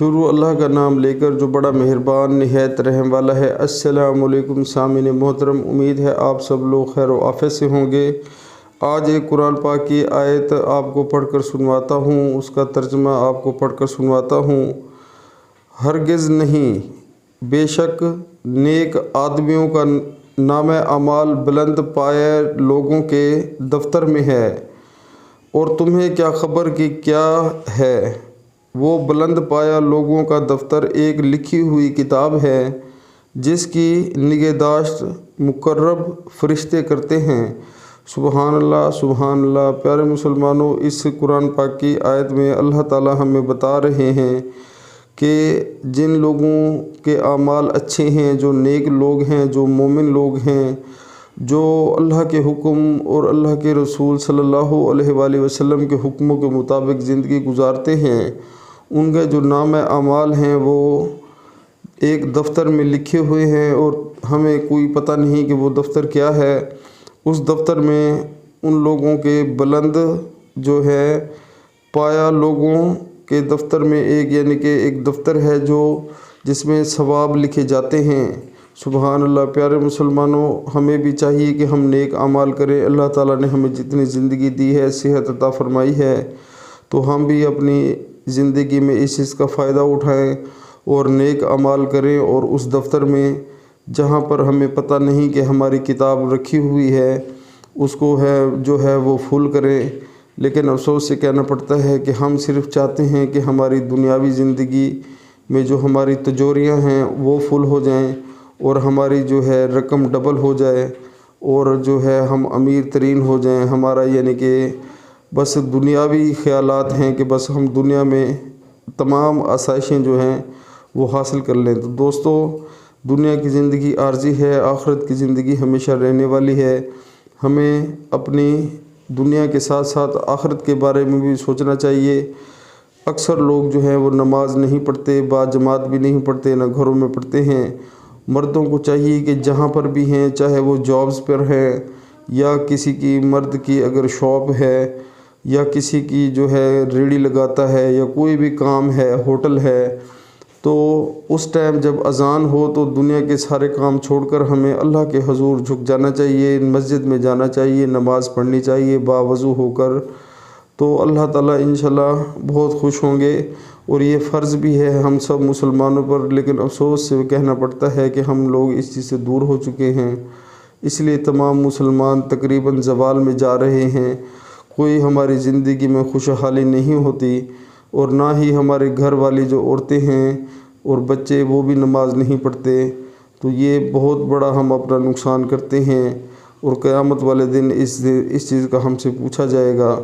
شروع اللہ کا نام لے کر جو بڑا مہربان نہایت رحم والا ہے۔ السلام علیکم سامعین محترم، امید ہے آپ سب لوگ خیر و عافیت سے ہوں گے۔ آج ایک قرآن پاک کی آیت آپ کو پڑھ کر سنواتا ہوں، اس کا ترجمہ آپ کو پڑھ کر سنواتا ہوں۔ ہرگز نہیں، بے شک نیک آدمیوں کا نام اعمال بلند پایہ لوگوں کے دفتر میں ہے، اور تمہیں کیا خبر کہ کیا ہے وہ بلند پایہ لوگوں کا دفتر؟ ایک لکھی ہوئی کتاب ہے جس کی نگہداشت مقرب فرشتے کرتے ہیں۔ سبحان اللہ، سبحان اللہ۔ پیارے مسلمانوں، اس قرآن پاک کی آیت میں اللہ تعالی ہمیں بتا رہے ہیں کہ جن لوگوں کے اعمال اچھے ہیں، جو نیک لوگ ہیں، جو مومن لوگ ہیں، جو اللہ کے حکم اور اللہ کے رسول صلی اللہ علیہ وآلہ وسلم کے حکموں کے مطابق زندگی گزارتے ہیں، ان کے جو نام اعمال ہیں وہ ایک دفتر میں لکھے ہوئے ہیں، اور ہمیں کوئی پتہ نہیں کہ وہ دفتر کیا ہے۔ اس دفتر میں ان لوگوں کے بلند جو ہے پایہ لوگوں کے دفتر میں یعنی کہ ایک دفتر ہے جس میں ثواب لکھے جاتے ہیں۔ سبحان اللہ۔ پیارے مسلمانوں، ہمیں بھی چاہیے کہ ہم نیک اعمال کریں۔ اللہ تعالیٰ نے ہمیں جتنی زندگی دی ہے، صحت عطا فرمائی ہے، تو ہم بھی اپنی زندگی میں اس چیز کا فائدہ اٹھائیں اور نیک اعمال کریں، اور اس دفتر میں جہاں پر ہمیں پتہ نہیں کہ ہماری کتاب رکھی ہوئی ہے، اس کو جو ہے وہ فل کریں۔ لیکن افسوس سے کہنا پڑتا ہے کہ ہم صرف چاہتے ہیں کہ ہماری دنیاوی زندگی میں جو ہماری تجوریاں ہیں وہ فل ہو جائیں، اور ہماری جو ہے رقم ڈبل ہو جائے، اور جو ہے ہم امیر ترین ہو جائیں۔ ہمارا یعنی کہ بس دنیاوی خیالات ہیں کہ بس ہم دنیا میں تمام آسائشیں جو ہیں وہ حاصل کر لیں۔ تو دوستو، دنیا کی زندگی عارضی ہے، آخرت کی زندگی ہمیشہ رہنے والی ہے۔ ہمیں اپنی دنیا کے ساتھ ساتھ آخرت کے بارے میں بھی سوچنا چاہیے۔ اکثر لوگ جو ہیں وہ نماز نہیں پڑھتے، با جماعت بھی نہیں پڑھتے، نہ گھروں میں پڑھتے ہیں۔ مردوں کو چاہیے کہ جہاں پر بھی ہیں، چاہے وہ جابز پر ہے، یا کسی کی مرد کی اگر شاپ ہے، یا کسی کی جو ہے ریڑھی لگاتا ہے، یا کوئی بھی کام ہے، ہوٹل ہے، تو اس ٹائم جب اذان ہو تو دنیا کے سارے کام چھوڑ کر ہمیں اللہ کے حضور جھک جانا چاہیے، مسجد میں جانا چاہیے، نماز پڑھنی چاہیے باوضو ہو کر۔ تو اللہ تعالیٰ انشاءاللہ بہت خوش ہوں گے، اور یہ فرض بھی ہے ہم سب مسلمانوں پر، لیکن افسوس سے کہنا پڑتا ہے کہ ہم لوگ اس چیز سے دور ہو چکے ہیں۔ اس لیے تمام مسلمان تقریباً زوال میں جا رہے ہیں۔ کوئی ہماری زندگی میں خوشحالی نہیں ہوتی، اور نہ ہی ہمارے گھر والی جو عورتیں ہیں اور بچے وہ بھی نماز نہیں پڑھتے۔ تو یہ بہت بڑا ہم اپنا نقصان کرتے ہیں، اور قیامت والے دن اس چیز کا ہم سے پوچھا جائے گا۔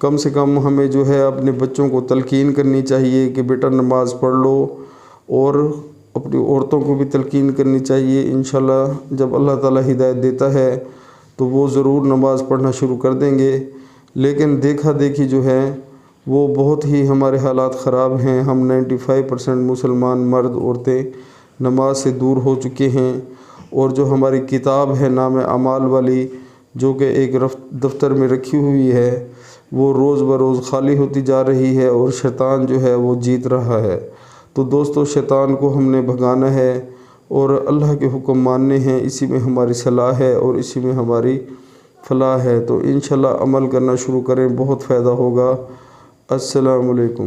کم سے کم ہمیں جو ہے اپنے بچوں کو تلقین کرنی چاہیے کہ بیٹا نماز پڑھ لو، اور اپنی عورتوں کو بھی تلقین کرنی چاہیے۔ انشاءاللہ جب اللہ تعالیٰ ہدایت دیتا ہے تو وہ ضرور نماز پڑھنا شروع کر دیں گے۔ لیکن دیکھا دیکھی جو ہے وہ بہت ہی ہمارے حالات خراب ہیں۔ ہم 95% مسلمان مرد عورتیں نماز سے دور ہو چکے ہیں، اور جو ہماری کتاب ہے نام اعمال والی، جو کہ ایک دفتر میں رکھی ہوئی ہے، وہ روز بروز خالی ہوتی جا رہی ہے، اور شیطان جو ہے وہ جیت رہا ہے۔ تو دوستو، شیطان کو ہم نے بھگانا ہے اور اللہ کے حکم ماننے ہیں۔ اسی میں ہماری صلاح ہے اور اسی میں ہماری فلاح ہے۔ تو انشاءاللہ عمل کرنا شروع کریں، بہت فائدہ ہوگا۔ السلام علیکم۔